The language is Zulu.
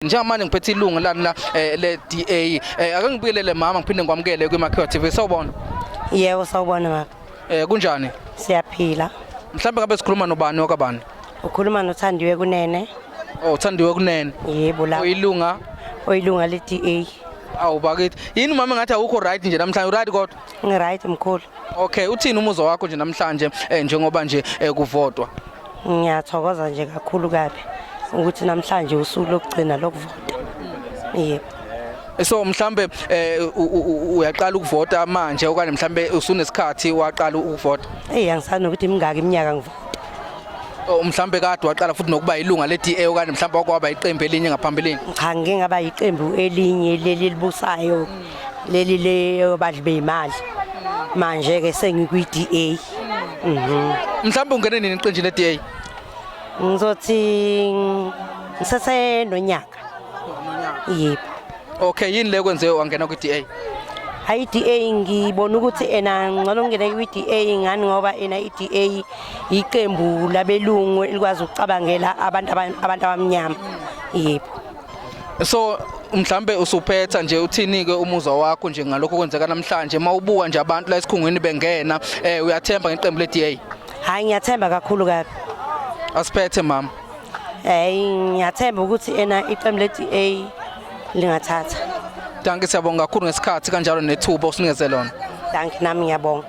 Njengamanje ngiphethe ilungu lani la le DA ake ngibuyelele mama ngiphinde ngikwamukele kwiMakhio TV sawubona. Yebo sawubona baba. Kunjani? Siyaphila. Mhlambe ngabe sikhuluma nobani wakabani? Ukhuluma noThandiwe Kunene. Oh Thandiwe Kunene. Yebo la. Oyilunga le DA. Awu bakithi. Yini mama ngathi awukho right nje namhlanje right kodwa? Ngiright mkhulu. Okay uthini umuzwa wakho nje namhlanje njengoba nje kuvotwa? Ngiyathokoza nje kakhulu kabi ukuthi namhlanje usuku lokugcina lokuvota. Yebo. So mhlambe uyaqala ukuvota manje okanye mhlambe usunesikhathi waqala ukuvota? Angisana ukuthi imingaki iminyaka ngivota. Oh mhlambe kade waqala futhi nokuba ilunga le DA okanye mhlambe okwaba iqembu elinye ngaphambilini? Cha ngeke ngaba iqembu elinye leli libusayo leli le badli beimali. Manje ke sengikwi DA. Mhlambe ungene nini iqinje le DA? Ngizothi ngisase nonyaka. Yebo. Okay yini le kwenze wangena kwi DA? Hayi DA ngibona ukuthi ena ngcono ngene kwi DA ngani ngoba ena iDA iqembu labelungu elikwazi ukucabangela abantu abamnyama. Yebo. So mhlambe usuphetha nje uthini ke umuzwa wakho nje ngalokho kwenzeka namhlanje mawubuka nje abantu la esikhungweni bengena uyathemba ngeqembu le DA? Hayi ngiyathemba kakhulu kabi. Asiphethe mama. Ngiyathemba ukuthi ena iqembu le DA lingathatha. Danke siyabonga kakhulu ngesikhathi kanjalo nethuba usinikeze lona. Danke nami ngiyabonga.